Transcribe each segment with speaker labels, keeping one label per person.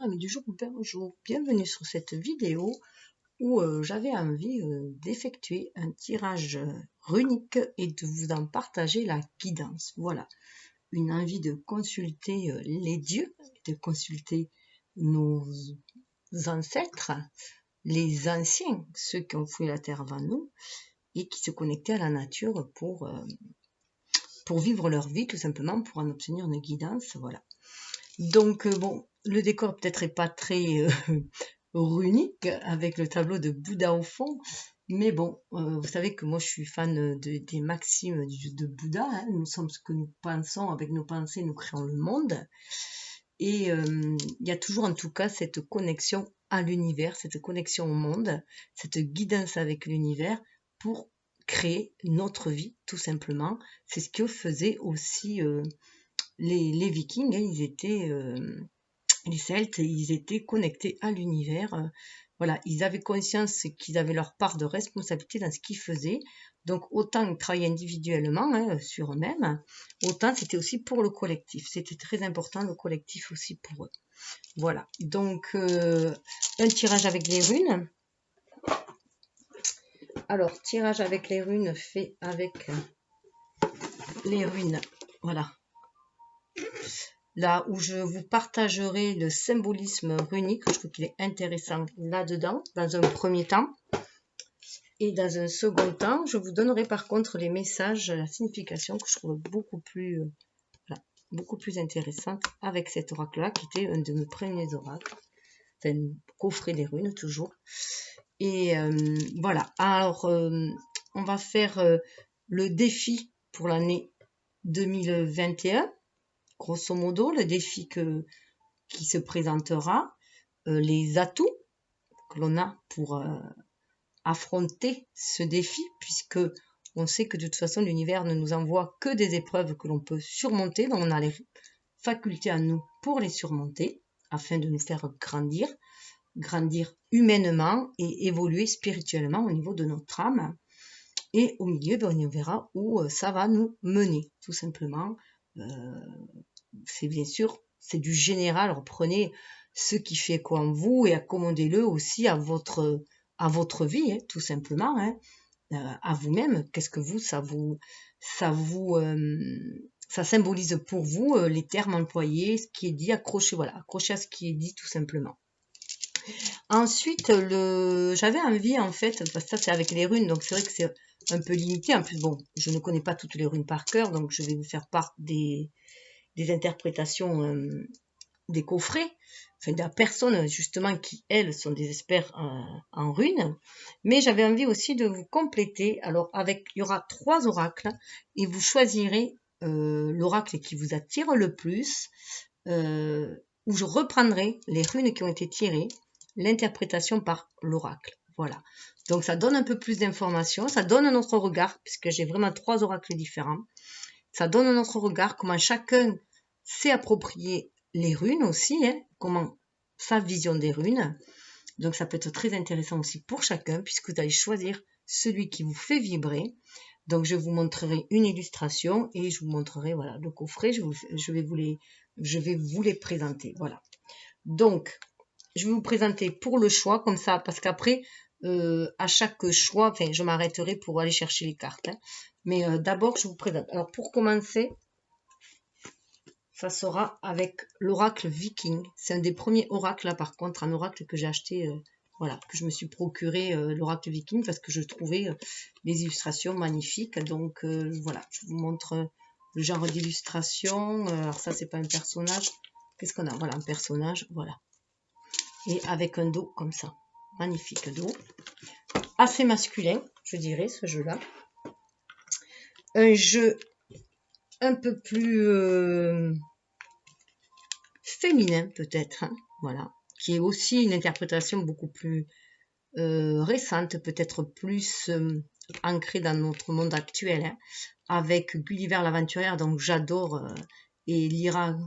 Speaker 1: Amis du jour, bonjour, bienvenue sur cette vidéo où j'avais envie d'effectuer un tirage runique et de vous en partager la guidance. Voilà, une envie de consulter les dieux, de consulter nos ancêtres, les anciens, ceux qui ont fouillé la terre avant nous et qui se connectaient à la nature pour vivre leur vie, tout simplement, pour en obtenir une guidance. Voilà. Donc, bon, le décor peut-être est pas très runique avec le tableau de Bouddha au fond, mais bon, vous savez que moi je suis fan des maximes de Bouddha, hein. Nous sommes ce que nous pensons, avec nos pensées nous créons le monde, et il y a toujours en tout cas cette connexion à l'univers, cette connexion au monde, cette guidance avec l'univers pour créer notre vie, tout simplement. C'est ce que faisaient aussi les Vikings, hein, ils étaient, les Celtes, ils étaient connectés à l'univers. Voilà, ils avaient conscience qu'ils avaient leur part de responsabilité dans ce qu'ils faisaient. Donc autant ils travaillaient individuellement, hein, sur eux-mêmes, autant c'était aussi pour le collectif. C'était très important le collectif aussi pour eux. Voilà, donc un tirage avec les runes. Alors, tirage avec les runes fait avec les runes, voilà. Là où je vous partagerai le symbolisme runique, je trouve qu'il est intéressant là-dedans, dans un premier temps. Et dans un second temps, je vous donnerai par contre les messages, la signification que je trouve beaucoup plus intéressante avec cet oracle-là, qui était un de mes premiers oracles. C'est un coffret des runes, toujours. Et voilà. Alors, on va faire le défi pour l'année 2021. Grosso modo, le défi qui se présentera, les atouts que l'on a pour affronter ce défi, puisque on sait que de toute façon l'univers ne nous envoie que des épreuves que l'on peut surmonter, donc on a les facultés à nous pour les surmonter, afin de nous faire grandir humainement et évoluer spirituellement au niveau de notre âme. Et au milieu, on verra où ça va nous mener, tout simplement. C'est bien sûr, c'est du général. Reprenez ce qui fait écho en vous et accommodez-le aussi à votre vie, hein, tout simplement, hein, à vous-même. Qu'est-ce que ça symbolise pour vous, les termes employés, ce qui est dit, accrochez à ce qui est dit, tout simplement. Ensuite, j'avais envie, en fait, parce que ça c'est avec les runes, donc c'est vrai que c'est un peu limité. En plus, bon, je ne connais pas toutes les runes par cœur, donc je vais vous faire part des interprétations des coffrets, enfin de la personne justement qui, elles, sont des experts en runes. Mais j'avais envie aussi de vous compléter. Alors, il y aura 3 oracles et vous choisirez l'oracle qui vous attire le plus, où je reprendrai les runes qui ont été tirées, l'interprétation par l'oracle. Voilà. Donc, ça donne un peu plus d'informations, ça donne un autre regard, puisque j'ai vraiment 3 oracles différents. Ça donne un autre regard, comment chacun s'est approprié les runes aussi, hein, comment sa vision des runes. Donc ça peut être très intéressant aussi pour chacun, puisque vous allez choisir celui qui vous fait vibrer. Donc je vous montrerai une illustration et je vous montrerai, voilà, le coffret. Je vais vous les présenter. Voilà. Donc je vais vous présenter pour le choix comme ça, parce qu'après à chaque choix, enfin je m'arrêterai pour aller chercher les cartes, hein. Mais d'abord je vous présente. Alors pour commencer, ça sera avec l'oracle Viking. C'est un des premiers oracles là, par contre, un oracle que j'ai acheté, voilà, que je me suis procuré, l'oracle Viking, parce que je trouvais les illustrations magnifiques. Donc voilà, je vous montre le genre d'illustration. Alors ça, c'est pas un personnage. Qu'est-ce qu'on a? Voilà, un personnage, voilà. Et avec un dos comme ça. Magnifique dos. Assez masculin, je dirais, ce jeu-là. Un jeu un peu plus féminin peut-être, hein, voilà, qui est aussi une interprétation beaucoup plus récente, peut-être plus ancrée dans notre monde actuel, hein, avec Gulliver l'aventurière, donc j'adore, et Lyra,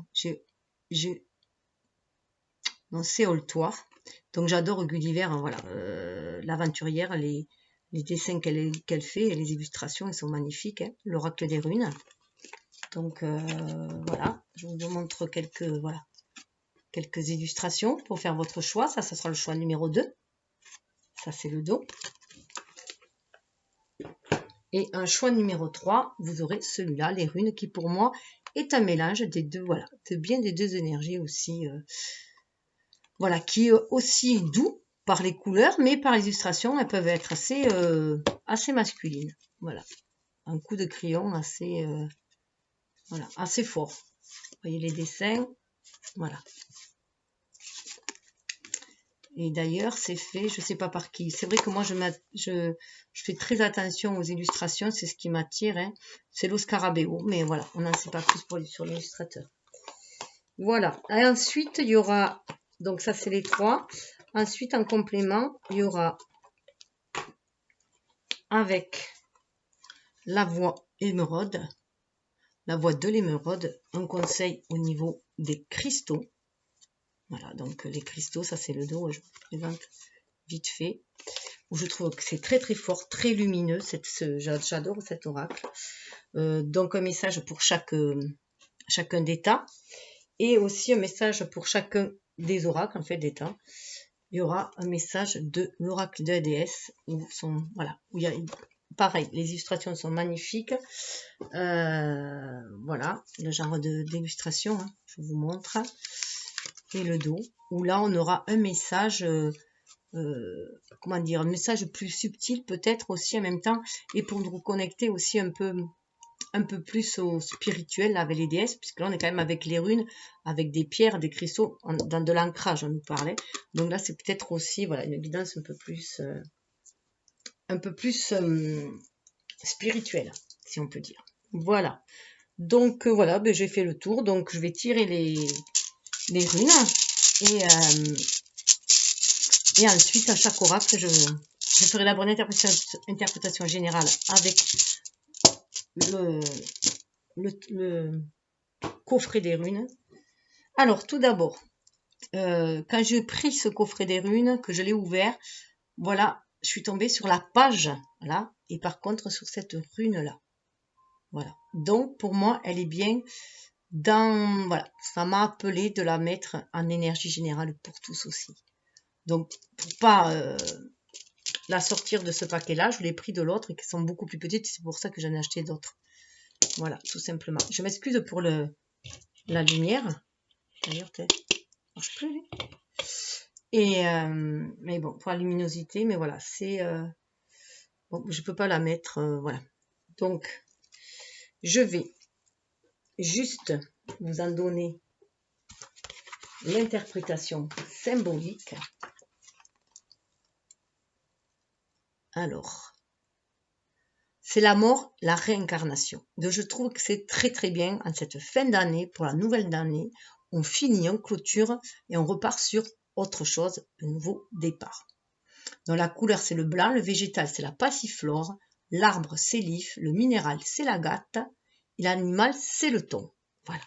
Speaker 1: non, c'est Oltoir, donc j'adore Gulliver, voilà, l'aventurière, les dessins qu'elle fait et les illustrations, elles sont magnifiques, hein, l'oracle des runes. Donc voilà, je vous montre quelques, voilà, quelques illustrations pour faire votre choix. Ça sera le choix numéro 2. Ça, c'est le dos. Et un choix numéro 3, vous aurez celui-là, les runes, qui pour moi est un mélange des deux, voilà, bien des deux énergies aussi. Voilà, qui est aussi doux par les couleurs, mais par les illustrations, elles peuvent être assez masculines. Voilà, un coup de crayon assez, voilà, assez fort. Vous voyez les dessins, voilà. Et d'ailleurs, c'est fait, je ne sais pas par qui. C'est vrai que moi, je fais très attention aux illustrations, c'est ce qui m'attire. Hein. C'est Lo Scarabeo, mais voilà, on n'en sait pas plus sur l'illustrateur. Voilà. Et ensuite, il y aura, donc ça, c'est les 3. Ensuite, en complément, il y aura avec la voie émeraude, la voie de l'émeraude, un conseil au niveau des cristaux. Voilà, donc les cristaux, ça c'est le dos, je vous présente vite fait. Où je trouve que c'est très très fort, très lumineux, j'adore cet oracle. Donc un message pour chacun d'état, et aussi un message pour chacun des oracles, en fait, d'état. Il y aura un message de l'oracle de la déesse, où il y a, pareil, les illustrations sont magnifiques. Voilà, le genre d'illustration, hein, je vous montre. Et le dos, où là on aura un message, comment dire, un message plus subtil peut-être aussi en même temps, et pour nous connecter aussi un peu plus au spirituel avec les déesses, puisque là on est quand même avec les runes, avec des pierres, des cristaux, dans de l'ancrage on nous parlait. Donc là c'est peut-être aussi, voilà, une guidance un peu plus spirituelle, si on peut dire. Voilà. Donc voilà, ben, j'ai fait le tour. Donc je vais tirer les runes et ensuite à chaque oracle je ferai la bonne interprétation générale avec le coffret des runes. Alors tout d'abord, quand j'ai pris ce coffret des runes, que je l'ai ouvert, voilà, je suis tombée sur la page là, et par contre sur cette rune là. Voilà. Donc pour moi, elle est bien dans, voilà, ça m'a appelé de la mettre en énergie générale pour tous aussi. Donc pour pas la sortir de ce paquet là, je l'ai pris de l'autre et qui sont beaucoup plus petites, c'est pour ça que j'en ai acheté d'autres. Voilà, tout simplement. Je m'excuse pour la lumière. D'ailleurs, marche plus lui. Et mais bon, pour la luminosité, mais voilà, c'est bon, je peux pas la mettre, voilà. Donc je vais juste vous en donner l'interprétation symbolique. Alors, c'est la mort, la réincarnation. Donc, je trouve que c'est très très bien en cette fin d'année, pour la nouvelle année, on finit, on clôture et on repart sur autre chose, un nouveau départ. Donc la couleur c'est le blanc, le végétal c'est la passiflore, l'arbre c'est l'if, le minéral c'est l'agate et l'animal c'est le thon. Voilà.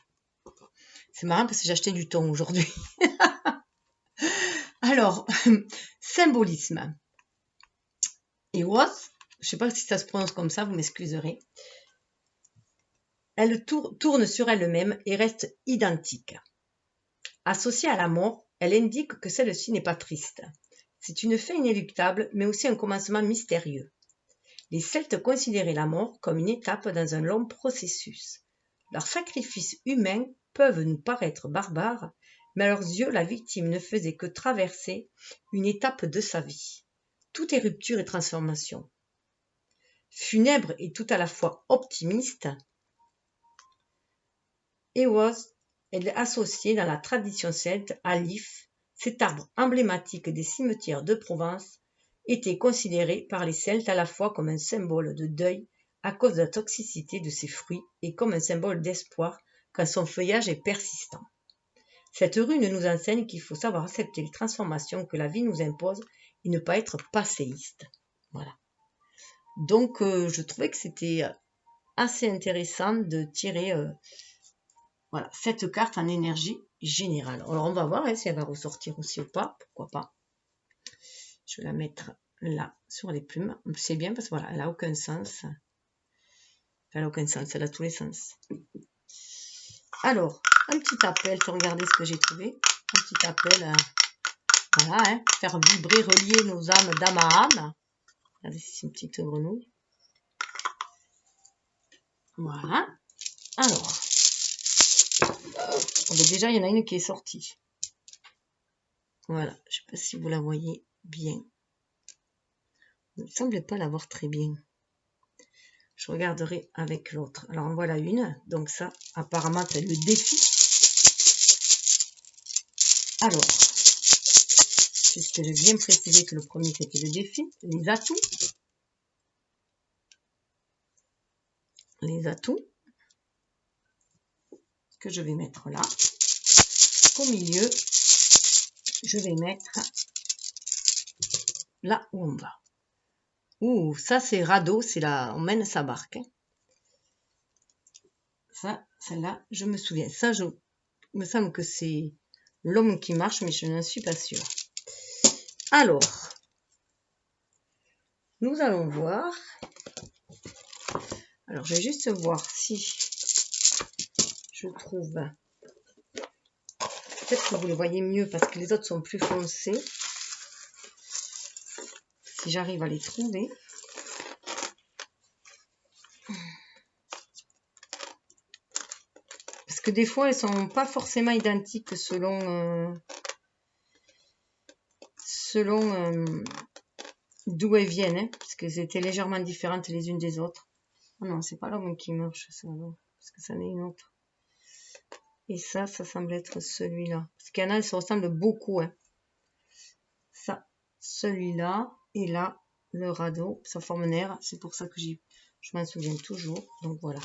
Speaker 1: C'est marrant parce que j'ai acheté du thon aujourd'hui. Alors, symbolisme. Eos, je ne sais pas si ça se prononce comme ça, vous m'excuserez. Elle tourne sur elle-même et reste identique. Associée à la mort, elle indique que celle-ci n'est pas triste. C'est une fin inéluctable, mais aussi un commencement mystérieux. Les Celtes considéraient la mort comme une étape dans un long processus. Leurs sacrifices humains peuvent nous paraître barbares, mais à leurs yeux, la victime ne faisait que traverser une étape de sa vie. Tout est rupture et transformation. Funèbre et tout à la fois optimiste, Eos est associée dans la tradition celte à l'if, cet arbre emblématique des cimetières de Provence, était considéré par les Celtes à la fois comme un symbole de deuil à cause de la toxicité de ses fruits et comme un symbole d'espoir quand son feuillage est persistant. Cette rune nous enseigne qu'il faut savoir accepter les transformations que la vie nous impose et ne pas être passéiste. Voilà. Donc je trouvais que c'était assez intéressant de tirer voilà, cette carte en énergie générale. Alors on va voir si elle va ressortir aussi ou pas, pourquoi pas. Je vais la mettre là, sur les plumes. C'est bien parce que voilà, elle n'a aucun sens. Elle n'a aucun sens, elle a tous les sens. Alors, un petit appel pour regarder ce que j'ai trouvé. Un petit appel. Voilà, hein, faire vibrer, relier nos âmes d'âme à âme. Regardez, c'est une petite grenouille. Voilà. Alors, déjà, il y en a une qui est sortie. Voilà, je ne sais pas si vous la voyez bien. Vous ne semblez pas la voir très bien. Je regarderai avec l'autre. Alors, en voilà une. Donc ça, apparemment, c'est le défi. Alors, puisque j'ai bien précisé que le premier, c'était le défi. Les atouts. Les atouts. Que je vais mettre là. Au milieu, je vais mettre là où on va. Ouh, ça c'est radeau, c'est là, on mène sa barque. Hein. Ça, celle-là, je me souviens. Ça, me semble que c'est l'homme qui marche, mais je n'en suis pas sûre. Alors, nous allons voir. Alors, je vais juste voir si je trouve. Peut-être que vous le voyez mieux parce que les autres sont plus foncés. Si j'arrive à les trouver. Parce que des fois, elles sont pas forcément identiques selon d'où elles viennent. Hein, parce qu'elles étaient légèrement différentes les unes des autres. Oh non, c'est pas l'homme qui marche, ça, non, parce que ça n'est une autre. Et ça semble être celui-là. Parce qu'il y en a, elles se ressemblent beaucoup. Hein. Ça, celui-là, et là, le radeau, ça forme un air. C'est pour ça que je m'en souviens toujours. Donc voilà.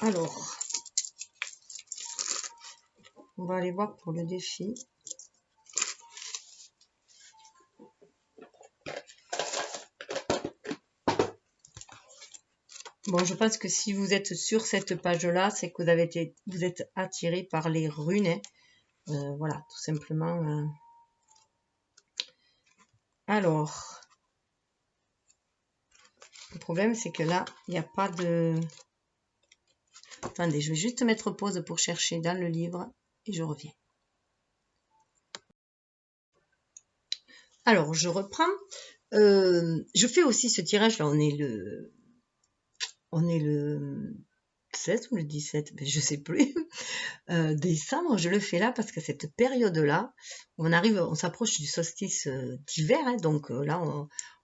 Speaker 1: Alors, on va aller voir pour le défi. Bon, je pense que si vous êtes sur cette page-là, c'est que vous êtes attiré par les runes. Hein. Voilà, tout simplement. Alors, le problème, c'est que là, il n'y a pas de... Attendez, je vais juste mettre pause pour chercher dans le livre et je reviens. Alors, je reprends. Je fais aussi ce tirage, là, on est le 16 ou le 17, ben, je sais plus. Décembre, je le fais là parce que cette période-là, on s'approche du solstice d'hiver, hein, donc là,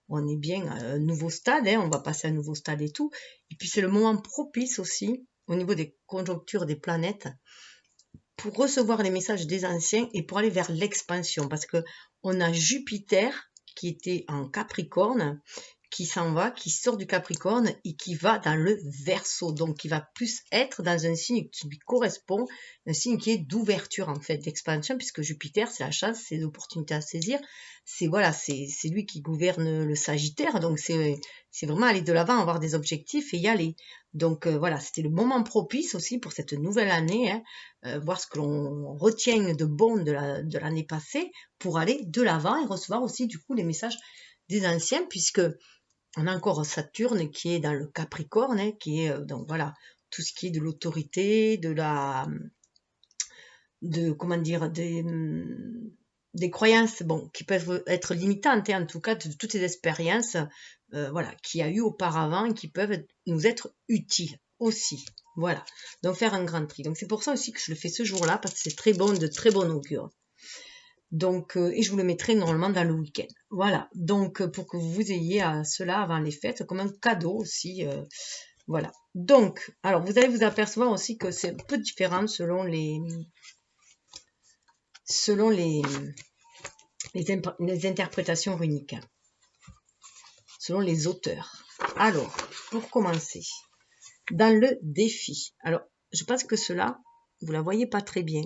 Speaker 1: on est bien à un nouveau stade, hein, on va passer à un nouveau stade et tout. Et puis, c'est le moment propice aussi, au niveau des conjonctures des planètes, pour recevoir les messages des anciens et pour aller vers l'expansion. Parce que on a Jupiter qui était en Capricorne, qui s'en va, qui sort du Capricorne et qui va dans le Verseau. Donc, qui va plus être dans un signe qui lui correspond, un signe qui est d'ouverture, en fait, d'expansion, puisque Jupiter, c'est la chance, c'est l'opportunité à saisir. C'est voilà, c'est lui qui gouverne le Sagittaire. Donc, c'est vraiment aller de l'avant, avoir des objectifs et y aller. Donc, voilà, c'était le moment propice aussi pour cette nouvelle année, hein, voir ce que l'on retient de bon de l'année passée pour aller de l'avant et recevoir aussi, du coup, les messages des anciens, puisque on a encore Saturne qui est dans le Capricorne, hein, qui est donc voilà tout ce qui est de l'autorité, comment dire, des croyances, bon, qui peuvent être limitantes, hein, en tout cas de toutes ces expériences, voilà, qu'il y a eu auparavant et qui peuvent nous être utiles aussi. Voilà, donc faire un grand tri. Donc c'est pour ça aussi que je le fais ce jour-là parce que c'est très bon, de très bon augure. Donc, et je vous le mettrai normalement dans le week-end. Voilà, donc pour que vous ayez cela avant les fêtes, comme un cadeau aussi. Voilà. Donc, alors vous allez vous apercevoir aussi que c'est un peu différent selon les interprétations runiques, selon les auteurs. Alors, pour commencer, dans le défi. Alors, je pense que cela, vous la voyez pas très bien.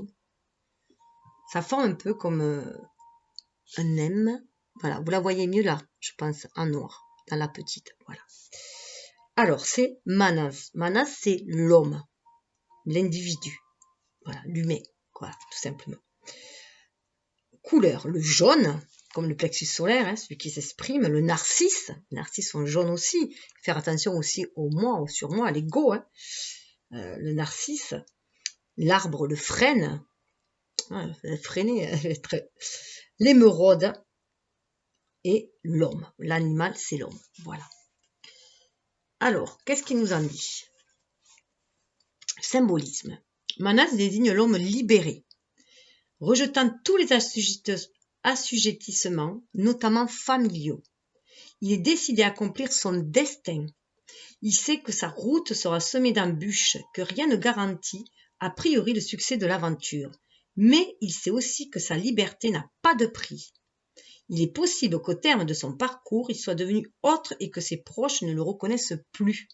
Speaker 1: Ça forme un peu comme un M. Voilà, vous la voyez mieux là, je pense, en noir, dans la petite. Voilà. Alors, c'est Manas. Manas, c'est l'homme, l'individu. Voilà, l'humain, quoi, tout simplement. Couleur, le jaune, comme le plexus solaire, hein, celui qui s'exprime. Le narcisse, les narcisses sont jaunes aussi. Faire attention aussi au moi, au surmoi, à l'ego. Hein. Le narcisse. L'arbre, le frêne, Freiné, l'émeraude et l'homme. L'animal, c'est l'homme. Voilà. Alors, qu'est-ce qu'il nous en dit? Symbolisme. Manas désigne l'homme libéré, rejetant tous les assujettissements, notamment familiaux. Il est décidé à accomplir son destin. Il sait que sa route sera semée d'embûches, que rien ne garantit a priori le succès de l'aventure. Mais il sait aussi que sa liberté n'a pas de prix. Il est possible qu'au terme de son parcours, il soit devenu autre et que ses proches ne le reconnaissent plus.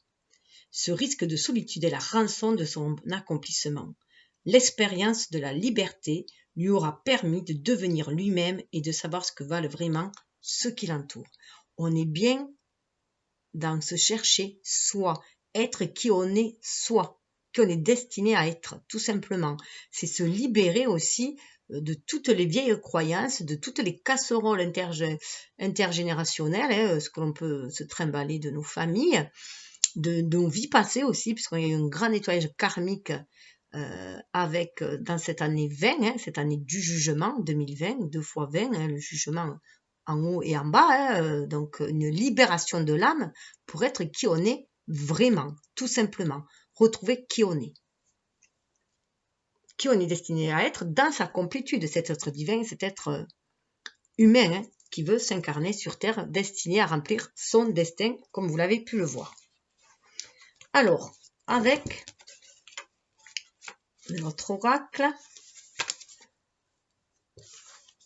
Speaker 1: Ce risque de solitude est la rançon de son accomplissement. L'expérience de la liberté lui aura permis de devenir lui-même et de savoir ce que valent vraiment ceux qui l'entourent. On est bien dans se chercher soi, être qui on est soi, qui on est destiné à être, tout simplement. C'est se libérer aussi de toutes les vieilles croyances, de toutes les casseroles intergénérationnelles, ce que l'on peut se trimballer de nos familles, de nos vies passées aussi, puisqu'il y a eu un grand nettoyage karmique dans cette année 20, cette année du jugement 2020, 2 fois 20, le jugement en haut et en bas, donc une libération de l'âme pour être qui on est vraiment, tout simplement, retrouver qui on est destiné à être dans sa complétude, cet être divin, cet être humain qui veut s'incarner sur Terre, destiné à remplir son destin, comme vous l'avez pu le voir. Alors, avec notre oracle,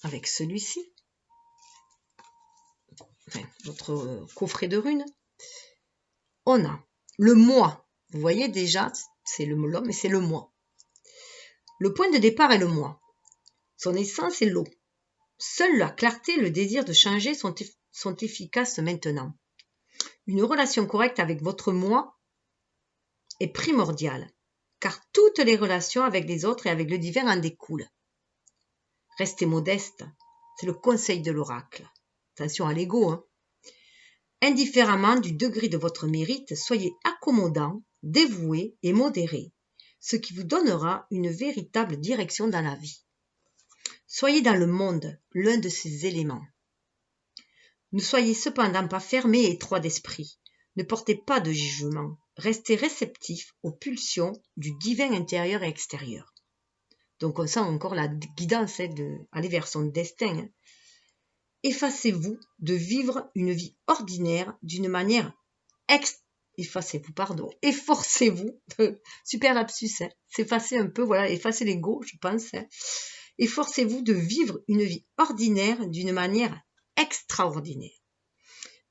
Speaker 1: avec celui-ci, notre coffret de runes, on a le moi. Vous voyez déjà, c'est l'homme et c'est le moi. Le point de départ est le moi. Son essence est l'eau. Seule la clarté et le désir de changer sont efficaces maintenant. Une relation correcte avec votre moi est primordiale, car toutes les relations avec les autres et avec le divin en découlent. Restez modeste, c'est le conseil de l'oracle. Attention à l'ego, Indifféremment du degré de votre mérite, soyez accommodant, dévoué et modéré, ce qui vous donnera une véritable direction dans la vie. Soyez dans le monde l'un de ces éléments. Ne soyez cependant pas fermé et étroit d'esprit. Ne portez pas de jugement. Restez réceptif aux pulsions du divin intérieur et extérieur. Donc on sent encore la guidance d'aller vers son destin. Effacez-vous de vivre une vie ordinaire d'une manière efforcez-vous, super lapsus, s'effacer un peu, voilà, effacer l'ego, je pense. Efforcez-vous de vivre une vie ordinaire d'une manière extraordinaire.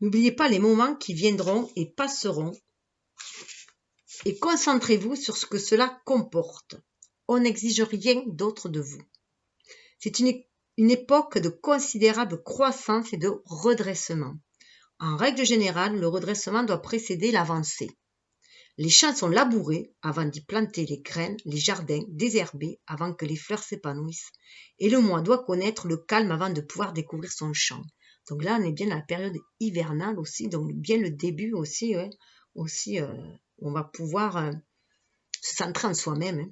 Speaker 1: N'oubliez pas les moments qui viendront et passeront et concentrez-vous sur ce que cela comporte. On n'exige rien d'autre de vous. C'est une époque de considérable croissance et de redressement. En règle générale, le redressement doit précéder l'avancée. Les champs sont labourés avant d'y planter les graines, les jardins désherbés avant que les fleurs s'épanouissent. Et le mois doit connaître le calme avant de pouvoir découvrir son champ. Donc là, on est bien dans la période hivernale aussi, donc bien le début aussi, on va pouvoir se centrer en soi-même.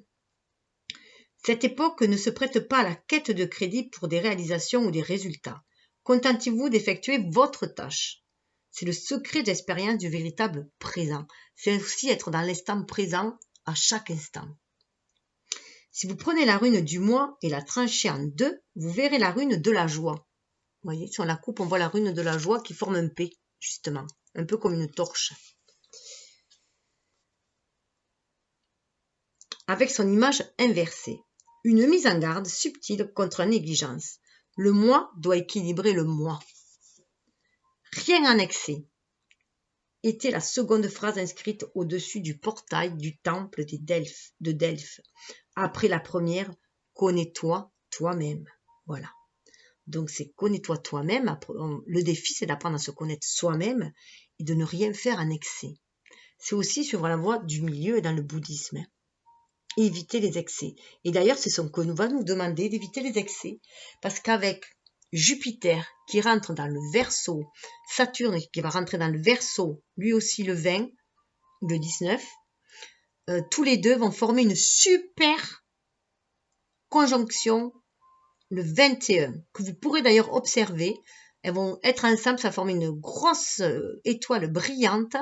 Speaker 1: Cette époque ne se prête pas à la quête de crédit pour des réalisations ou des résultats. Contentez-vous d'effectuer votre tâche. C'est le secret d'expérience du véritable présent. C'est aussi être dans l'instant présent à chaque instant. Si vous prenez la rune du mois et la tranchez en deux, vous verrez la rune de la joie. Vous voyez, si on la coupe, on voit la rune de la joie qui forme un P, justement, un peu comme une torche. Avec son image inversée. Une mise en garde subtile contre la négligence. Le moi doit équilibrer le moi. Rien en excès, était la seconde phrase inscrite au-dessus du portail du temple de Delphes. Après la première, connais-toi toi-même. Voilà. Donc c'est connais-toi toi-même. Le défi, c'est d'apprendre à se connaître soi-même et de ne rien faire en excès. C'est aussi suivre la voie du milieu dans le bouddhisme. Éviter les excès. Et d'ailleurs, c'est ce qu'on va nous demander, d'éviter les excès. Parce qu'avec Jupiter qui rentre dans le Verseau, Saturne qui va rentrer dans le Verseau, lui aussi le 20, le 19, tous les deux vont former une super conjonction le 21, que vous pourrez d'ailleurs observer. Elles vont être ensemble, ça forme une grosse étoile brillante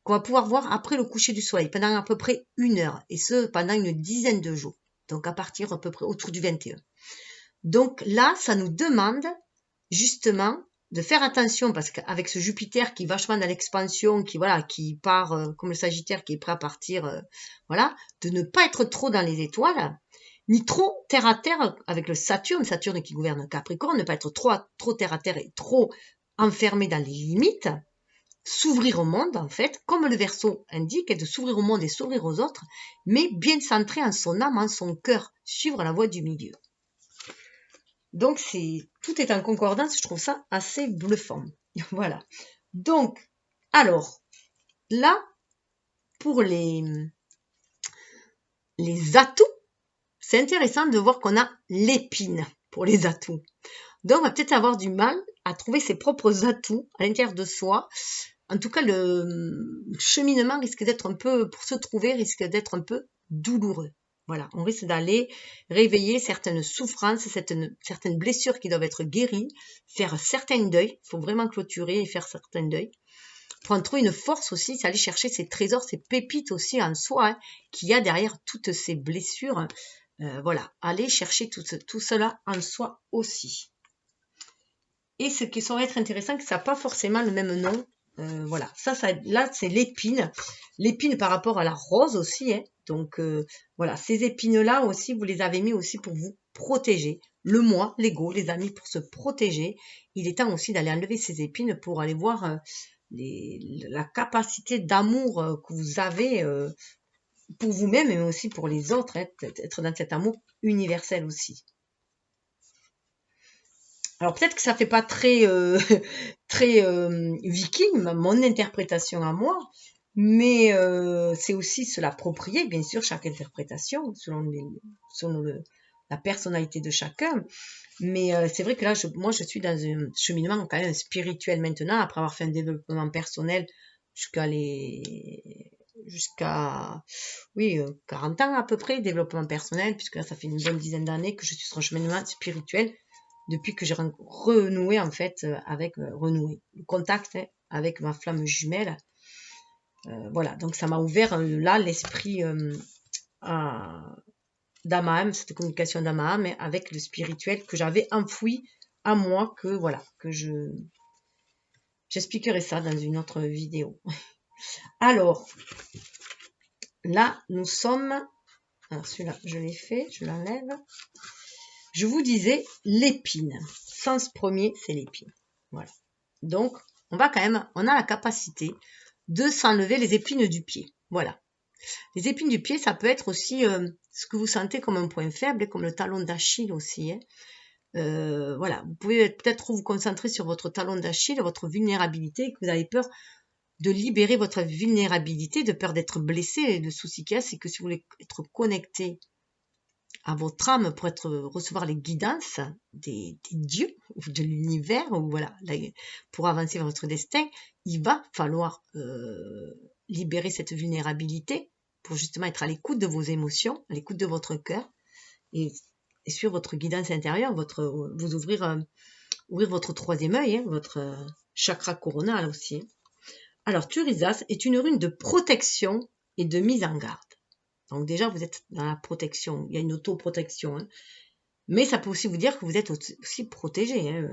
Speaker 1: qu'on va pouvoir voir après le coucher du soleil, pendant à peu près 1 heure, et ce, pendant une dizaine de jours. Donc, à partir à peu près autour du 21. Donc là, ça nous demande justement de faire attention, parce qu'avec ce Jupiter qui est vachement dans l'expansion, qui part comme le Sagittaire qui est prêt à partir, de ne pas être trop dans les étoiles, ni trop terre à terre avec le Saturne qui gouverne Capricorne, ne pas être trop terre à terre et trop enfermé dans les limites, s'ouvrir au monde en fait, comme le Verseau indique, de s'ouvrir au monde et s'ouvrir aux autres, mais bien centré en son âme, en son cœur, suivre la voie du milieu. Donc, tout est en concordance, je trouve ça assez bluffant. Voilà. Donc, alors, là, pour les atouts, c'est intéressant de voir qu'on a l'épine pour les atouts. Donc, on va peut-être avoir du mal à trouver ses propres atouts à l'intérieur de soi. En tout cas, le cheminement risque d'être pour se trouver, risque d'être un peu douloureux. Voilà, on risque d'aller réveiller certaines souffrances, certaines blessures qui doivent être guéries, faire certains deuils, il faut vraiment clôturer et faire certains deuils. Pour en trouver une force aussi, c'est aller chercher ces trésors, ces pépites aussi en soi, qu'il y a derrière toutes ces blessures. Aller chercher tout cela en soi aussi. Et ce qui saurait être intéressant, c'est que ça n'a pas forcément le même nom. Là, c'est l'épine. L'épine par rapport à la rose aussi. Donc, ces épines-là aussi, vous les avez mis aussi pour vous protéger. Le moi, l'ego, les amis, pour se protéger. Il est temps aussi d'aller enlever ces épines pour aller voir la capacité d'amour que vous avez pour vous-même, mais aussi pour les autres. Être dans cet amour universel aussi. Alors peut-être que ça fait pas très viking, mon interprétation à moi, mais c'est aussi se l'approprier, bien sûr, chaque interprétation, selon la personnalité de chacun. Mais c'est vrai que là, moi, je suis dans un cheminement quand même spirituel maintenant, après avoir fait un développement personnel jusqu'à 40 ans à peu près, développement personnel, puisque là, ça fait une bonne dizaine d'années que je suis sur un cheminement spirituel, depuis que j'ai renoué en fait renoué le contact avec ma flamme jumelle. Donc ça m'a ouvert là l'esprit d'Amaham, cette communication d'Amaham avec le spirituel que j'avais enfoui à moi, j'expliquerai ça dans une autre vidéo. Alors, là, nous sommes... Alors, celui-là, je l'ai fait, je l'enlève. Je vous disais l'épine. Sens premier, c'est l'épine. Voilà. Donc, on a la capacité de s'enlever les épines du pied. Voilà. Les épines du pied, ça peut être aussi ce que vous sentez comme un point faible, comme le talon d'Achille aussi. Vous pouvez peut-être vous concentrer sur votre talon d'Achille, votre vulnérabilité, que vous avez peur de libérer votre vulnérabilité, de peur d'être blessé. Et le souci qu'il y a, c'est que si vous voulez être connecté à votre âme pour recevoir les guidances des dieux ou de l'univers, ou pour avancer vers votre destin, il va falloir libérer cette vulnérabilité pour justement être à l'écoute de vos émotions, à l'écoute de votre cœur et suivre votre guidance intérieure, vous ouvrir votre troisième œil, votre chakra coronal aussi. Alors, Thurisas est une rune de protection et de mise en garde. Donc déjà, vous êtes dans la protection. Il y a une autoprotection. Mais ça peut aussi vous dire que vous êtes aussi protégé.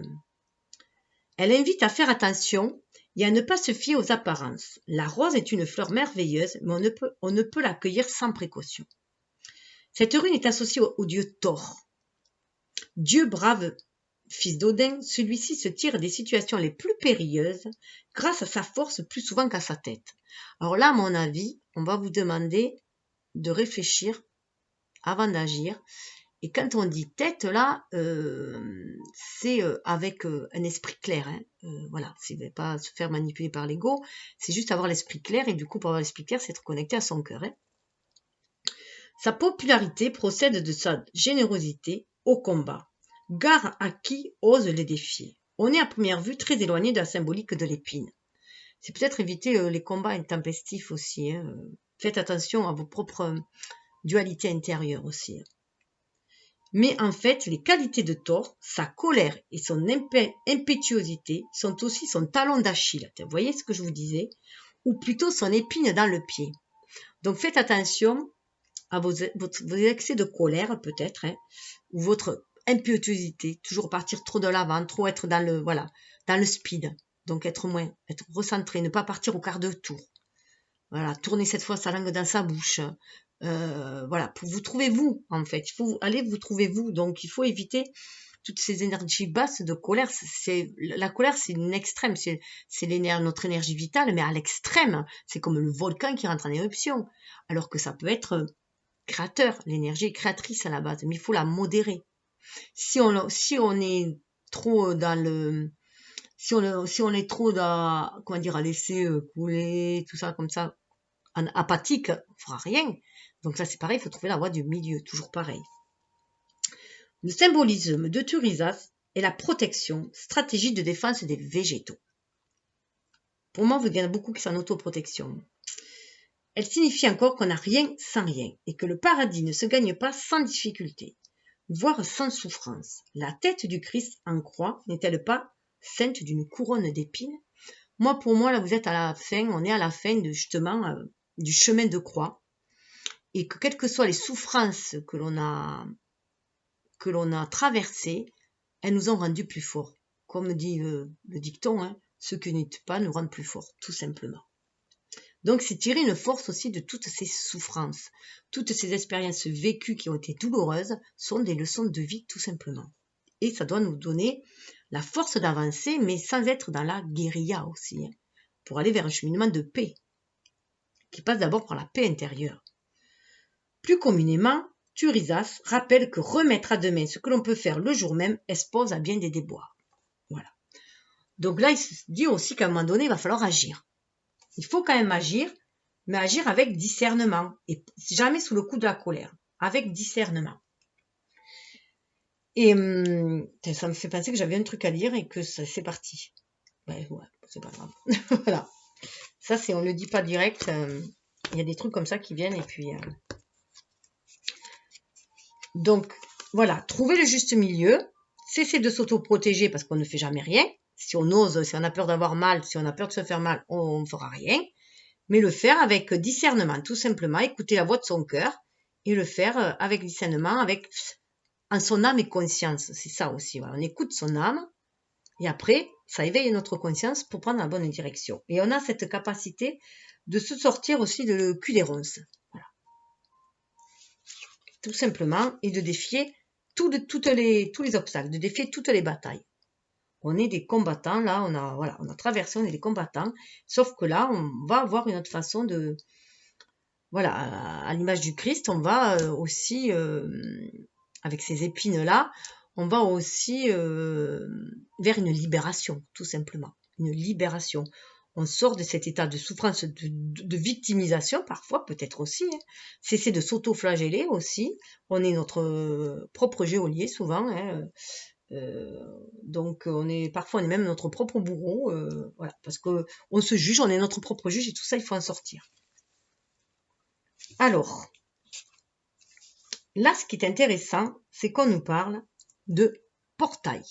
Speaker 1: Elle invite à faire attention et à ne pas se fier aux apparences. La rose est une fleur merveilleuse, mais on ne peut l'accueillir sans précaution. Cette rune est associée au dieu Thor. Dieu brave, fils d'Odin, celui-ci se tire des situations les plus périlleuses grâce à sa force plus souvent qu'à sa tête. Alors là, à mon avis, on va vous demander de réfléchir avant d'agir. Et quand on dit tête, là, c'est avec un esprit clair. C'est pas se faire manipuler par l'ego, c'est juste avoir l'esprit clair. Et du coup, pour avoir l'esprit clair, c'est être connecté à son cœur. Sa popularité procède de sa générosité au combat. Gare à qui ose les défier. On est à première vue très éloigné de la symbolique de l'épine. C'est peut-être éviter les combats intempestifs aussi. Faites attention à vos propres dualités intérieures aussi. Mais en fait, les qualités de Thor, sa colère et son impétuosité sont aussi son talon d'Achille. Vous voyez ce que je vous disais? Ou plutôt son épine dans le pied. Donc faites attention à vos excès de colère peut-être, hein, ou votre impétuosité, toujours partir trop de l'avant, trop être dans le, voilà, dans le speed. Donc être recentré, ne pas partir au quart de tour. Voilà, tourner cette fois sa langue dans sa bouche. Voilà, pour vous trouver vous, en fait. Il faut aller vous trouver vous. Donc, il faut éviter toutes ces énergies basses de colère. La colère, c'est une extrême. C'est notre énergie vitale, mais à l'extrême. C'est comme le volcan qui rentre en éruption. Alors que ça peut être créateur. L'énergie est créatrice à la base, mais il faut la modérer. Si on est trop dans le... Si on est trop dans, comment dire, à laisser couler, tout ça comme ça, apathique, on fera rien. Donc là, c'est pareil, il faut trouver la voie du milieu, toujours pareil. Le symbolisme de Thurisas est la protection, stratégie de défense des végétaux. Pour moi, il y en a beaucoup qui sont en autoprotection. Elle signifie encore qu'on n'a rien sans rien et que le paradis ne se gagne pas sans difficulté, voire sans souffrance. La tête du Christ en croix n'est-elle pas ceinte d'une couronne d'épines? Pour moi, là, vous êtes à la fin, on est à la fin de, justement, du chemin de croix, et que quelles que soient les souffrances que l'on a traversées, elles nous ont rendus plus forts. Comme dit le dicton, hein, ceux qui n'étaient pas nous rendent plus forts, tout simplement. Donc c'est tirer une force aussi de toutes ces souffrances. Toutes ces expériences vécues qui ont été douloureuses sont des leçons de vie, tout simplement. Et ça doit nous donner la force d'avancer, mais sans être dans la guérilla aussi, hein, pour aller vers un cheminement de paix, qui passe d'abord par la paix intérieure. Plus communément, Thurisas rappelle que remettre à demain ce que l'on peut faire le jour même expose à bien des déboires. Voilà. Donc là, il se dit aussi qu'à un moment donné, il va falloir agir. Il faut quand même agir, mais agir avec discernement, et jamais sous le coup de la colère, avec discernement. Et ça me fait penser que j'avais un truc à dire et que c'est parti. Ouais, c'est pas grave. Voilà. Ça, on ne le dit pas direct. Il y a des trucs comme ça qui viennent et puis... Donc, voilà, trouver le juste milieu, cesser de s'auto-protéger parce qu'on ne fait jamais rien. Si on ose, si on a peur d'avoir mal, si on a peur de se faire mal, on ne fera rien. Mais le faire avec discernement, tout simplement, écouter la voix de son cœur et le faire avec discernement, en son âme et conscience. C'est ça aussi, voilà. On écoute son âme et après, ça éveille notre conscience pour prendre la bonne direction. Et on a cette capacité de se sortir aussi de le cul des ronces. Voilà. Tout simplement, et de défier tous les obstacles, de défier toutes les batailles. On est des combattants, là, on a traversé, on est des combattants, sauf que là, on va avoir une autre façon de... Voilà, à l'image du Christ, on va aussi, avec ces épines-là, on va aussi vers une libération, tout simplement. Une libération. On sort de cet état de souffrance, de victimisation, parfois, peut-être aussi. Hein. Cesser de s'auto-flageller aussi. On est notre propre geôlier, souvent. Hein. Donc, parfois, on est même notre propre bourreau. Voilà, parce qu'on se juge, on est notre propre juge et tout ça, il faut en sortir. Alors, là, ce qui est intéressant, c'est qu'on nous parle de portail.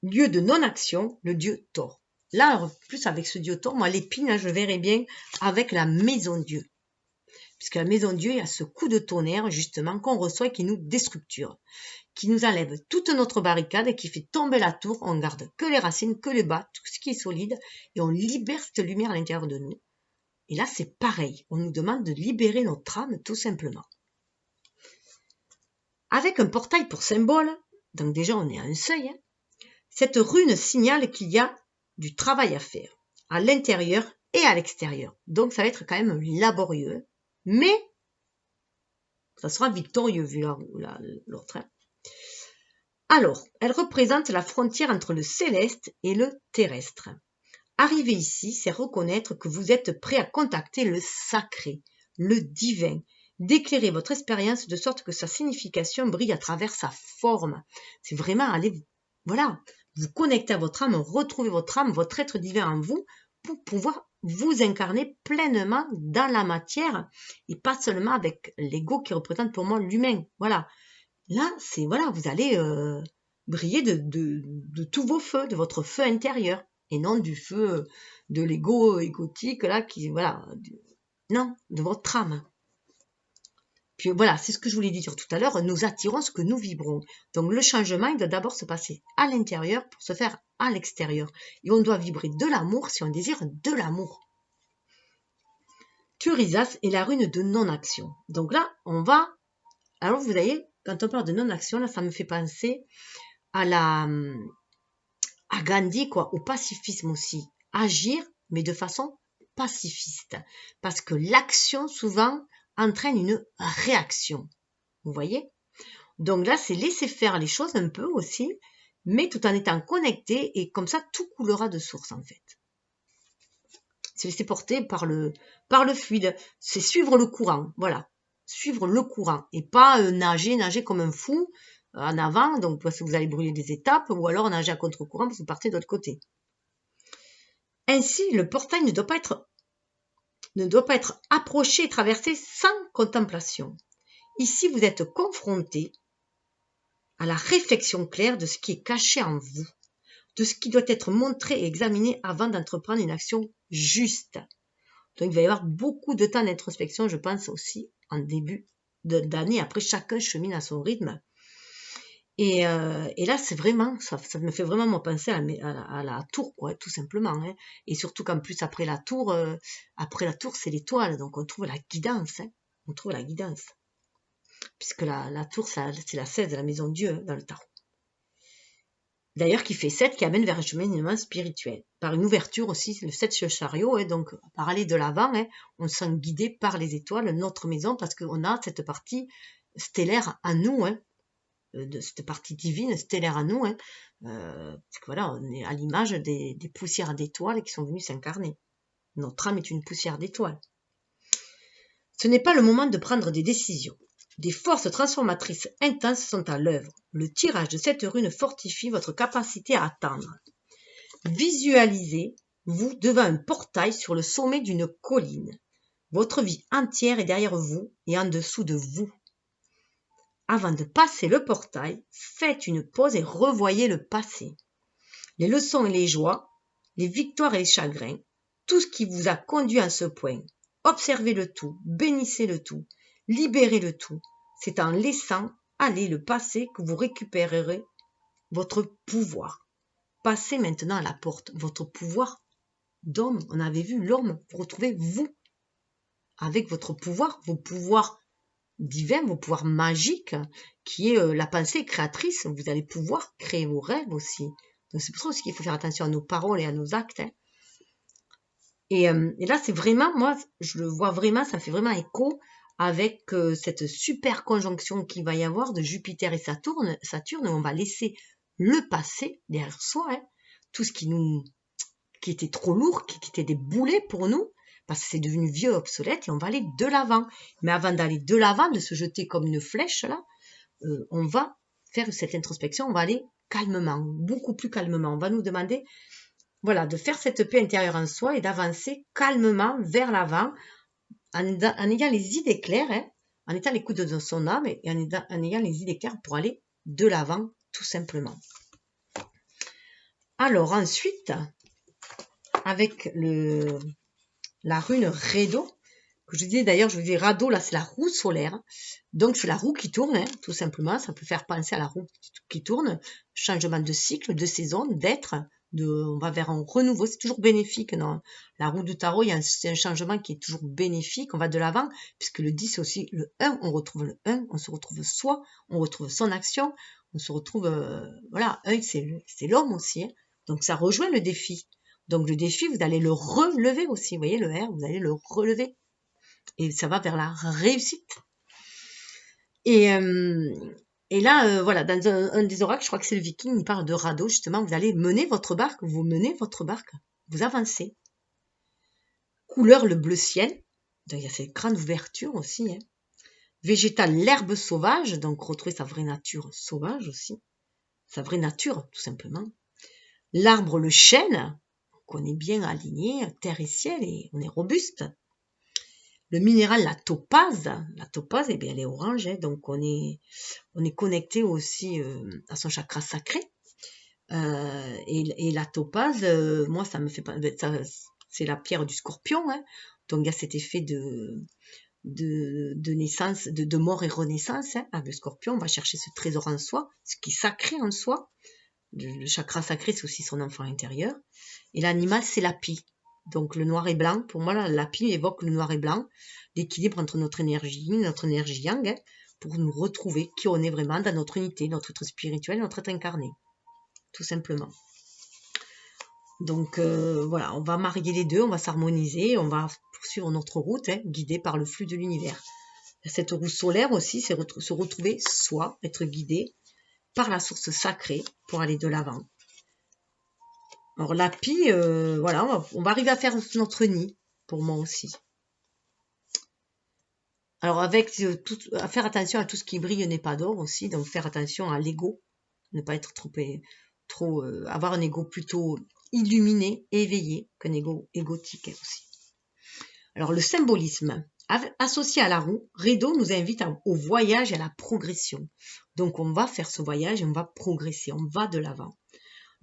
Speaker 1: Lieu de non-action, le dieu Thor. Là, en plus, avec ce dieu Thor, moi, l'épine, je verrais bien avec la maison Dieu. Puisque la maison Dieu, il y a ce coup de tonnerre, justement, qu'on reçoit et qui nous déstructure, qui nous enlève toute notre barricade et qui fait tomber la tour. On garde que les racines, que le bas, tout ce qui est solide, et on libère cette lumière à l'intérieur de nous. Et là, c'est pareil. On nous demande de libérer notre âme, tout simplement. Avec un portail pour symbole, donc déjà on est à un seuil, hein, cette rune signale qu'il y a du travail à faire, à l'intérieur et à l'extérieur. Donc ça va être quand même laborieux, mais ça sera victorieux vu l'autre. Hein. Alors, elle représente la frontière entre le céleste et le terrestre. Arriver ici, c'est reconnaître que vous êtes prêt à contacter le sacré, le divin, d'éclairer votre expérience de sorte que sa signification brille à travers sa forme. C'est vraiment aller, voilà, vous connecter à votre âme, retrouver votre âme, votre être divin en vous, pour pouvoir vous incarner pleinement dans la matière et pas seulement avec l'ego qui représente pour moi l'humain. Voilà, là, c'est voilà, vous allez briller de tous vos feux, de votre feu intérieur, et non du feu de l'ego égotique, là, qui, voilà, non, de votre âme. Puis voilà, c'est ce que je voulais dire tout à l'heure, nous attirons ce que nous vibrons. Donc le changement, il doit d'abord se passer à l'intérieur pour se faire à l'extérieur. Et on doit vibrer de l'amour si on désire de l'amour. Turisas est la rune de non-action. Donc là, on va... Alors vous voyez, quand on parle de non-action, là, ça me fait penser à Gandhi, quoi, au pacifisme aussi. Agir, mais de façon pacifiste. Parce que l'action, souvent, entraîne une réaction. Vous voyez? Donc là, c'est laisser faire les choses un peu aussi, mais tout en étant connecté, et comme ça, tout coulera de source, en fait. C'est laisser porter par le fluide. C'est suivre le courant, voilà. Suivre le courant, et pas nager comme un fou en avant, donc parce que vous allez brûler des étapes, ou alors nager à contre-courant parce que vous partez de l'autre côté. Ainsi, le portail ne doit pas être approché et traversé sans contemplation. Ici, vous êtes confronté à la réflexion claire de ce qui est caché en vous, de ce qui doit être montré et examiné avant d'entreprendre une action juste. Donc il va y avoir beaucoup de temps d'introspection, je pense aussi, en début d'année. Après, chacun chemine à son rythme. Et là, c'est vraiment, ça me fait vraiment penser à la tour, quoi, tout simplement. Hein. Et surtout qu'en plus, après la tour, c'est l'étoile. Donc on trouve la guidance. Hein. On trouve la guidance. Puisque la tour, c'est la 16 de la maison de Dieu hein, dans le tarot. D'ailleurs, qui fait 7, qui amène vers un cheminement spirituel. Par une ouverture aussi, le 7 sur le chariot, hein, donc par aller de l'avant, hein, on se sent guidé par les étoiles, notre maison, parce qu'on a cette partie stellaire à nous, hein, de cette partie divine stellaire à nous, hein, parce que voilà, on est à l'image des poussières d'étoiles qui sont venues s'incarner. Notre âme est une poussière d'étoiles. Ce n'est pas le moment de prendre des décisions. Des forces transformatrices intenses sont à l'œuvre. Le tirage de cette rune fortifie votre capacité à attendre. Visualisez-vous devant un portail sur le sommet d'une colline. Votre vie entière est derrière vous et en dessous de vous. Avant de passer le portail, faites une pause et revoyez le passé. Les leçons et les joies, les victoires et les chagrins, tout ce qui vous a conduit à ce point. Observez le tout, bénissez le tout, libérez le tout. C'est en laissant aller le passé que vous récupérerez votre pouvoir. Passez maintenant à la porte. Votre pouvoir d'homme, on avait vu l'homme, vous retrouvez vous. Avec votre pouvoir, vos pouvoirs divins, vos pouvoirs magiques, qui est la pensée créatrice. Vous allez pouvoir créer vos rêves aussi. Donc c'est pour ça aussi qu'il faut faire attention à nos paroles et à nos actes. Hein. Et là, c'est vraiment, moi, je le vois vraiment, ça fait vraiment écho avec cette super conjonction qu'il va y avoir de Jupiter et Saturne, où on va laisser le passé derrière soi, hein, tout ce qui était trop lourd, qui était des boulets pour nous, parce que c'est devenu vieux, obsolète, et on va aller de l'avant. Mais avant d'aller de l'avant, de se jeter comme une flèche, là, on va faire cette introspection, on va aller calmement, beaucoup plus calmement. On va nous demander, voilà, de faire cette paix intérieure en soi et d'avancer calmement vers l'avant, en ayant les idées claires, hein, en étant à l'écoute de son âme et en ayant les idées claires pour aller de l'avant, tout simplement. Alors ensuite, avec la rune Rado, que je disais d'ailleurs, je vous dis Rado, là c'est la roue solaire, donc c'est la roue qui tourne, hein, tout simplement, ça peut faire penser à la roue qui tourne, changement de cycle, de saison, d'être, on va vers un renouveau, c'est toujours bénéfique, non, la roue du tarot, c'est un changement qui est toujours bénéfique, on va de l'avant, puisque le 10 c'est aussi le 1, on retrouve le 1, on se retrouve soi, on retrouve son action, on se retrouve, voilà, 1 c'est l'homme aussi, hein, donc ça rejoint le défi. Donc le défi, vous allez le relever aussi. Vous voyez le R, vous allez le relever. Et ça va vers la réussite. Et là, voilà, dans un des oracles, je crois que c'est le Viking, il parle de radeau, justement. Vous allez mener votre barque, vous avancez. Couleur le bleu ciel. Donc, il y a cette grande ouverture aussi. Hein. Végétal, l'herbe sauvage. Donc retrouver sa vraie nature sauvage aussi. Sa vraie nature, tout simplement. L'arbre, le chêne. On est bien aligné, terre et ciel, et on est robuste. le minéral, la topaze, eh bien, elle est orange, hein, donc on est connecté aussi à son chakra sacré. Et la topaze, moi, ça me fait pas. C'est la pierre du scorpion, hein, donc il y a cet effet de naissance, de mort et renaissance. Hein. Le scorpion, on va chercher ce trésor en soi, ce qui est sacré en soi. Le chakra sacré, c'est aussi son enfant intérieur. Et l'animal, c'est la pie. Donc le noir et blanc, pour moi, la pie évoque le noir et blanc, l'équilibre entre notre énergie yang, hein, pour nous retrouver qui on est vraiment dans notre unité, notre être spirituel, notre être incarné. Tout simplement. Donc voilà, on va marier les deux, on va s'harmoniser, on va poursuivre notre route, hein, guidée par le flux de l'univers. Cette roue solaire aussi, c'est se retrouver soi, être guidé par la source sacrée pour aller de l'avant. Alors la pie, voilà, on va arriver à faire notre nid, pour moi aussi. Alors avec à faire attention à tout ce qui brille n'est pas d'or aussi, donc faire attention à l'ego, ne pas être trop avoir un ego plutôt illuminé, éveillé, qu'un ego égotique aussi. Alors le symbolisme associé à la roue, Rédo nous invite au voyage et à la progression. Donc on va faire ce voyage, on va progresser, on va de l'avant.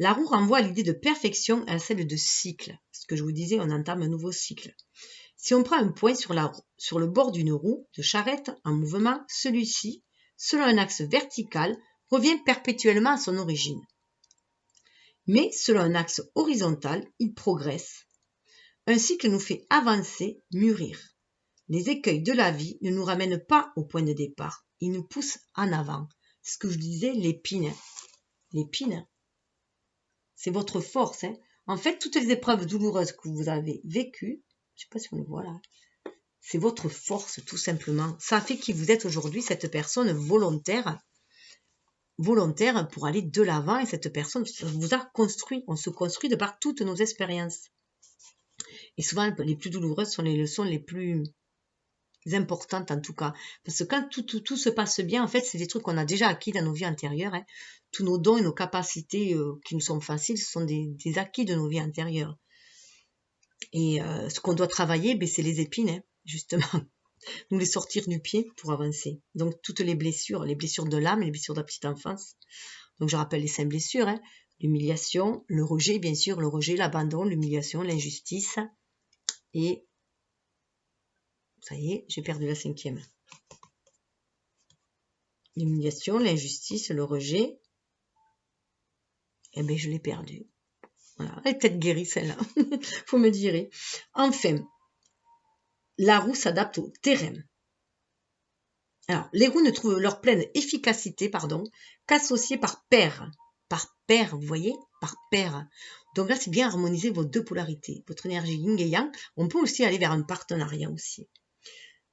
Speaker 1: La roue renvoie à l'idée de perfection et à celle de cycle. Ce que je vous disais, on entame un nouveau cycle. Si on prend un point sur le bord d'une roue de charrette en mouvement, celui-ci, selon un axe vertical, revient perpétuellement à son origine. Mais selon un axe horizontal, il progresse. Un cycle nous fait avancer, mûrir. Les écueils de la vie ne nous ramènent pas au point de départ, ils nous poussent en avant. Ce que je disais, l'épine. L'épine, c'est votre force. Hein. En fait, toutes les épreuves douloureuses que vous avez vécues, je ne sais pas si on le voit là, c'est votre force tout simplement. Ça fait qui vous êtes aujourd'hui, cette personne volontaire pour aller de l'avant, et cette personne vous a construit. On se construit de par toutes nos expériences. Et souvent, les plus douloureuses sont les leçons les plus importantes en tout cas. Parce que quand tout se passe bien, en fait, c'est des trucs qu'on a déjà acquis dans nos vies antérieures. Hein. Tous nos dons et nos capacités qui nous sont faciles, ce sont des acquis de nos vies antérieures. Et ce qu'on doit travailler, ben, c'est les épines, hein, justement. Nous les sortir du pied pour avancer. Donc toutes les blessures de l'âme, les blessures de la petite enfance. Donc je rappelle les 5 blessures, hein. L'humiliation, le rejet, bien sûr, le rejet, l'abandon, l'humiliation, l'injustice. Et ça y est, j'ai perdu la 5e. L'humiliation, l'injustice, le rejet. Eh bien, je l'ai perdue. Voilà. Elle est peut-être guérie celle-là. Faut me dire. Enfin, la roue s'adapte au terrain. Alors, les roues ne trouvent leur pleine efficacité, qu'associées par paire. Par paire, vous voyez, par paire. Donc là, c'est bien harmoniser vos deux polarités, votre énergie yin et yang. On peut aussi aller vers un partenariat aussi.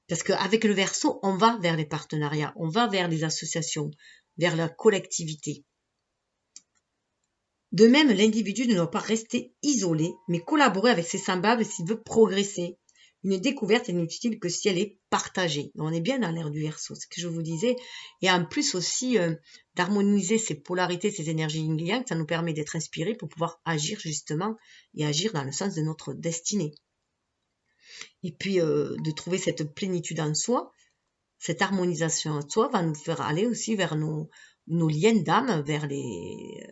Speaker 1: Parce qu'avec le Verseau, on va vers les partenariats, on va vers les associations, vers la collectivité. De même, l'individu ne doit pas rester isolé, mais collaborer avec ses semblables s'il veut progresser. Une découverte est inutile que si elle est partagée. On est bien dans l'ère du Verseau, c'est ce que je vous disais. Et en plus aussi, d'harmoniser ces polarités, ces énergies yin et yang, ça nous permet d'être inspirés pour pouvoir agir justement et agir dans le sens de notre destinée. Et puis, de trouver cette plénitude en soi, cette harmonisation en soi va nous faire aller aussi vers nos liens d'âme, vers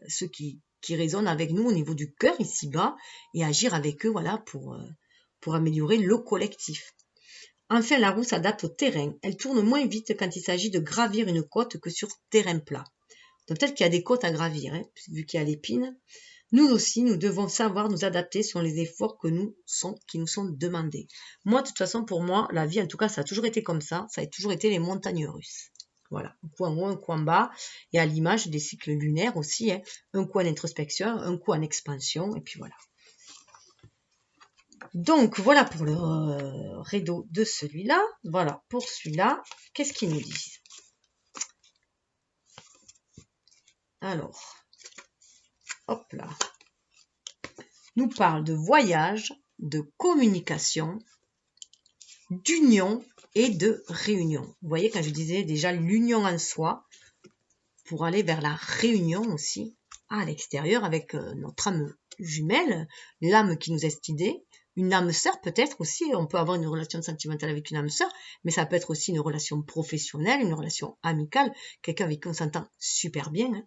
Speaker 1: ceux qui résonnent avec nous au niveau du cœur ici-bas et agir avec eux voilà, pour améliorer le collectif. Enfin, la roue s'adapte au terrain. Elle tourne moins vite quand il s'agit de gravir une côte que sur terrain plat. Donc peut-être qu'il y a des côtes à gravir, hein, vu qu'il y a l'épine. Nous aussi, nous devons savoir nous adapter sur les efforts qui nous sont demandés. Moi, de toute façon, pour moi, la vie, en tout cas, ça a toujours été comme ça. Ça a toujours été les montagnes russes. Voilà, un coup en haut, un coup en bas. Et à l'image des cycles lunaires aussi, hein, un coup en introspection, un coup en expansion, et puis voilà. Donc, voilà pour le rideau de celui-là. Voilà, pour celui-là, qu'est-ce qu'ils nous disent? Alors, hop là. Nous parle de voyage, de communication, d'union et de réunion. Vous voyez, quand je disais déjà l'union en soi, pour aller vers la réunion aussi, à l'extérieur, avec notre âme jumelle, l'âme qui nous est guidée, une âme sœur peut-être aussi, on peut avoir une relation sentimentale avec une âme sœur, mais ça peut être aussi une relation professionnelle, une relation amicale, quelqu'un avec qui on s'entend super bien. Hein.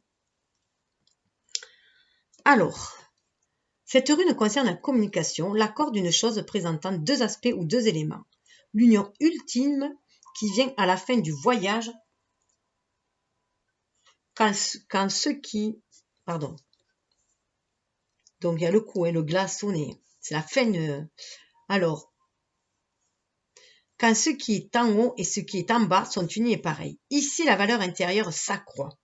Speaker 1: Alors, cette rune concerne la communication, l'accord d'une chose présentant deux aspects ou deux éléments. L'union ultime qui vient à la fin du voyage quand ceux qui... Pardon. Donc il y a le coup, le glaçonné. C'est la fin de... Alors, quand ce qui est en haut et ce qui est en bas sont unis et pareils. Ici, la valeur intérieure s'accroît.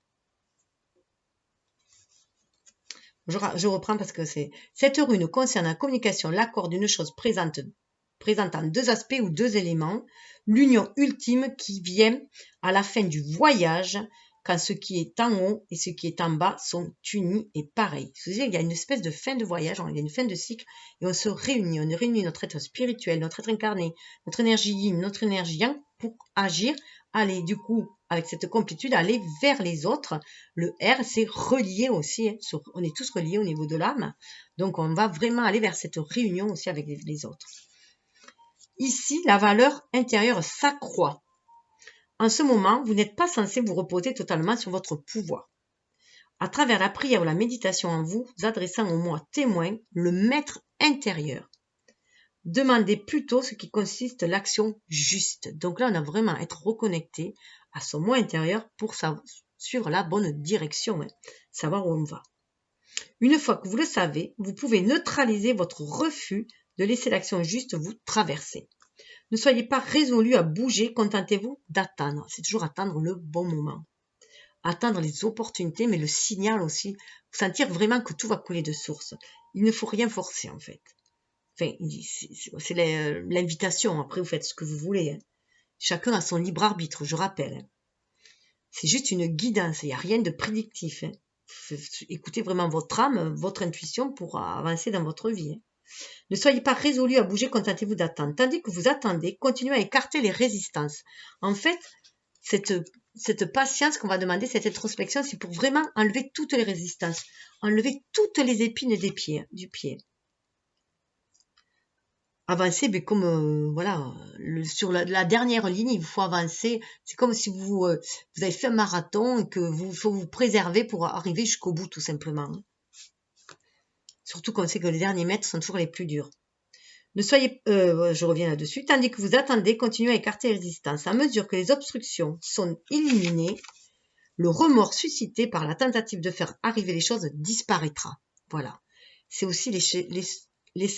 Speaker 1: Je reprends parce que c'est... Cette rune concerne la communication, l'accord d'une chose présentant deux aspects ou deux éléments, l'union ultime qui vient à la fin du voyage, quand ce qui est en haut et ce qui est en bas sont unis et pareils. C'est-à-dire qu'il y a une espèce de fin de voyage, il y a une fin de cycle, et on se réunit, notre être spirituel, notre être incarné, notre énergie yin, notre énergie yang, pour agir, aller du coup, avec cette complétude, aller vers les autres. Le R, c'est relié aussi, hein, on est tous reliés au niveau de l'âme, donc on va vraiment aller vers cette réunion aussi avec les autres. Ici, la valeur intérieure s'accroît. En ce moment, vous n'êtes pas censé vous reposer totalement sur votre pouvoir. À travers la prière ou la méditation en vous adressant au moi témoin, le maître intérieur. Demandez plutôt ce qui consiste l'action juste. Donc là, on a vraiment à être reconnecté à son moi intérieur pour suivre la bonne direction, hein, savoir où on va. Une fois que vous le savez, vous pouvez neutraliser votre refus de laisser l'action juste vous traverser. Ne soyez pas résolu à bouger, contentez-vous d'attendre. C'est toujours attendre le bon moment. Attendre les opportunités, mais le signal aussi. Sentir vraiment que tout va couler de source. Il ne faut rien forcer en fait. Enfin, c'est l'invitation. Après, vous faites ce que vous voulez. Hein. Chacun a son libre arbitre, je rappelle. Hein. C'est juste une guidance. Il n'y a rien de prédictif. Hein. Écoutez vraiment votre âme, votre intuition pour avancer dans votre vie. Hein. Ne soyez pas résolu à bouger, contentez-vous d'attendre. Tandis que vous attendez, continuez à écarter les résistances. En fait, cette patience qu'on va demander, cette introspection, c'est pour vraiment enlever toutes les résistances, enlever toutes les épines du pied. Avancer, mais comme voilà, sur la dernière ligne, il vous faut avancer. C'est comme si vous avez fait un marathon et que faut vous préserver pour arriver jusqu'au bout, tout simplement. Surtout qu'on sait que les derniers mètres sont toujours les plus durs. Ne soyez, je reviens là-dessus, tandis que vous attendez, continuez à écarter les résistances. À mesure que les obstructions sont éliminées, le remords suscité par la tentative de faire arriver les choses disparaîtra. Voilà. C'est aussi laisser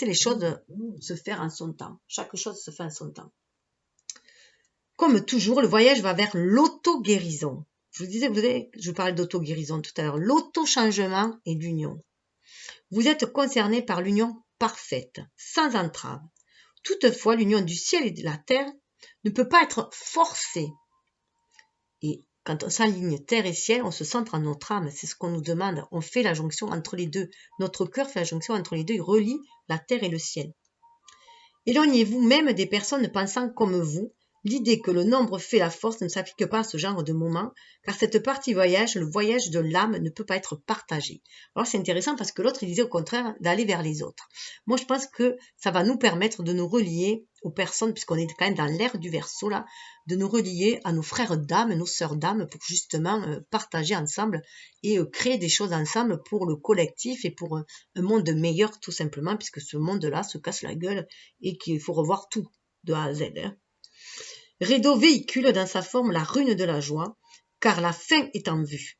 Speaker 1: les choses se faire en son temps. Chaque chose se fait en son temps. Comme toujours, le voyage va vers l'auto-guérison. Je vous disais, je vous parlais d'auto-guérison tout à l'heure. L'auto-changement et l'union. Vous êtes concerné par l'union parfaite, sans entrave. Toutefois, l'union du ciel et de la terre ne peut pas être forcée. Et quand on s'aligne terre et ciel, on se centre en notre âme. C'est ce qu'on nous demande. On fait la jonction entre les deux. Notre cœur fait la jonction entre les deux. Il relie la terre et le ciel. Éloignez-vous même des personnes pensant comme vous. L'idée que le nombre fait la force ne s'applique pas à ce genre de moment, car cette partie voyage, le voyage de l'âme, ne peut pas être partagé. Alors c'est intéressant parce que l'autre, il disait au contraire d'aller vers les autres. Moi, je pense que ça va nous permettre de nous relier aux personnes, puisqu'on est quand même dans l'ère du Verseau là, de nous relier à nos frères d'âme, nos sœurs d'âme, pour justement partager ensemble et créer des choses ensemble pour le collectif et pour un monde meilleur tout simplement, puisque ce monde-là se casse la gueule et qu'il faut revoir tout de A à Z. Hein. Rideau véhicule dans sa forme la rune de la joie, car la fin est en vue.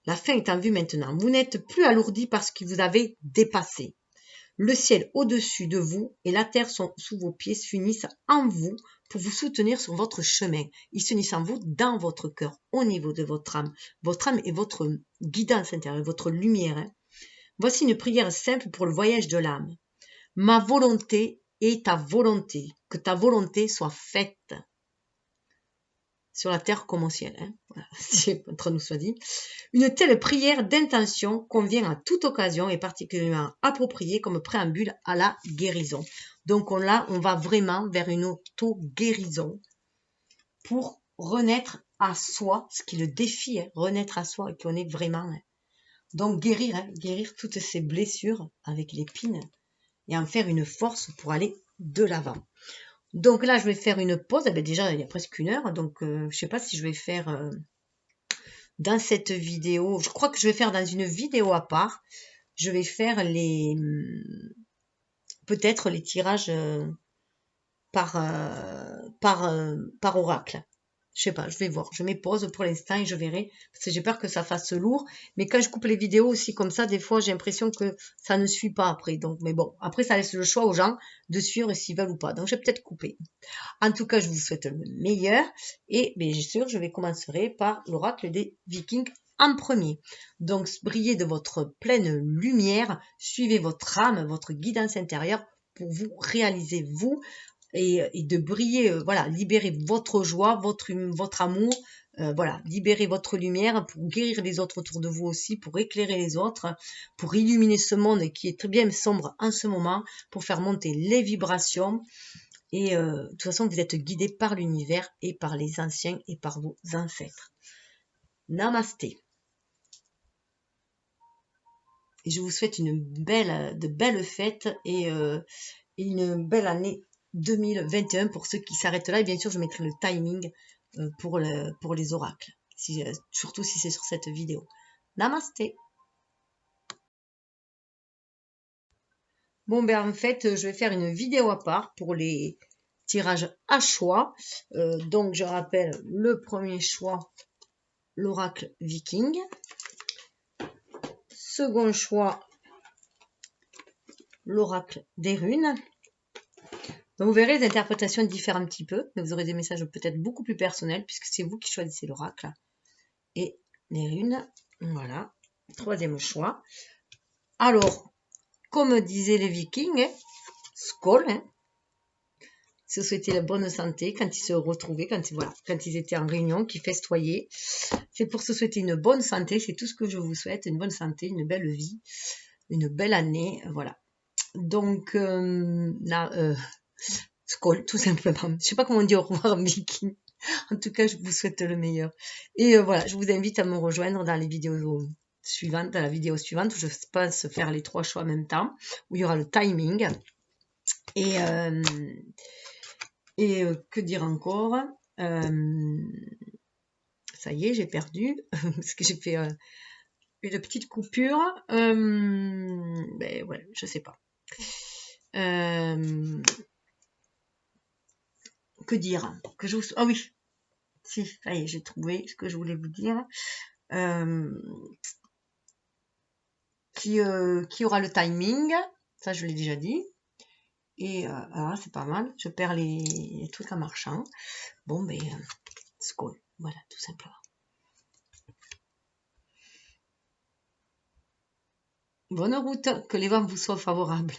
Speaker 1: La fin est en vue maintenant. Vous n'êtes plus alourdi parce que vous avez dépassé. Le ciel au-dessus de vous et la terre sont sous vos pieds s'unissent en vous pour vous soutenir sur votre chemin. Ils s'unissent en vous dans votre cœur, au niveau de votre âme. Votre âme est votre guidance intérieure, votre lumière. Hein. Voici une prière simple pour le voyage de l'âme. Ma volonté et ta volonté, que ta volonté soit faite sur la terre comme au ciel. Hein. Voilà, c'est entre nous soit dit. Une telle prière d'intention convient à toute occasion et particulièrement appropriée comme préambule à la guérison. Donc on va vraiment vers une auto-guérison pour renaître à soi, ce qui est le défi, hein, renaître à soi et qu'on est vraiment Donc guérir, hein, guérir toutes ces blessures avec l'épine et en faire une force pour aller de l'avant. Donc là, je vais faire une pause. Eh bien, déjà, il y a presque 1 heure. Donc, je ne sais pas si je vais faire dans cette vidéo. Je crois que je vais faire dans une vidéo à part. Je vais faire les peut-être les tirages par oracle. Je sais pas, je vais voir. Je mets pause pour l'instant et je verrai. Parce que j'ai peur que ça fasse lourd. Mais quand je coupe les vidéos aussi comme ça, des fois, j'ai l'impression que ça ne suit pas après. Donc, mais bon, après, ça laisse le choix aux gens de suivre s'ils veulent ou pas. Donc, je vais peut-être couper. En tout cas, je vous souhaite le meilleur. Et bien sûr, je vais commencer par l'oracle des Vikings en premier. Donc, brillez de votre pleine lumière. Suivez votre âme, votre guidance intérieure pour vous réaliser vous et de briller, voilà, libérer votre joie, votre amour, voilà, libérer votre lumière pour guérir les autres autour de vous aussi, pour éclairer les autres, pour illuminer ce monde qui est très bien sombre en ce moment, pour faire monter les vibrations. Et de toute façon, vous êtes guidé par l'univers et par les anciens et par vos ancêtres. Namasté. Et je vous souhaite de belles fêtes et une belle année 2021 pour ceux qui s'arrêtent là. Et bien sûr, je mettrai le timing pour les oracles, surtout si c'est sur cette vidéo. Namasté. Bon, ben en fait, je vais faire une vidéo à part pour les tirages à choix. Donc, je rappelle le premier choix, l'oracle viking. Second choix, l'oracle des runes. Donc vous verrez, les interprétations diffèrent un petit peu, mais vous aurez des messages peut-être beaucoup plus personnels, puisque c'est vous qui choisissez l'oracle. Et les runes, voilà. Troisième choix. Alors, comme disaient les Vikings, Skål, hein, se souhaiter la bonne santé quand ils se retrouvaient, quand ils étaient en réunion, qu'ils festoyaient. C'est pour se souhaiter une bonne santé, c'est tout ce que je vous souhaite, une bonne santé, une belle vie, une belle année, voilà. Donc, Skål, tout simplement. Je ne sais pas comment on dit au revoir en viking. En tout cas, je vous souhaite le meilleur. Et voilà, je vous invite à me rejoindre dans les vidéos suivantes, dans la vidéo suivante, où je pense faire les 3 choix en même temps, où il y aura le timing. Et que dire encore, ça y est, j'ai perdu, parce que j'ai fait une petite coupure. Ben ouais, je sais pas. Que dire que je vous... Ah oui, si, ça y est, j'ai trouvé ce que je voulais vous dire. Qui aura le timing, ça je l'ai déjà dit. Et alors c'est pas mal, je perds les trucs en marchant. Bon, ben, skål, voilà, tout simplement. Bonne route, que les vents vous soient favorables.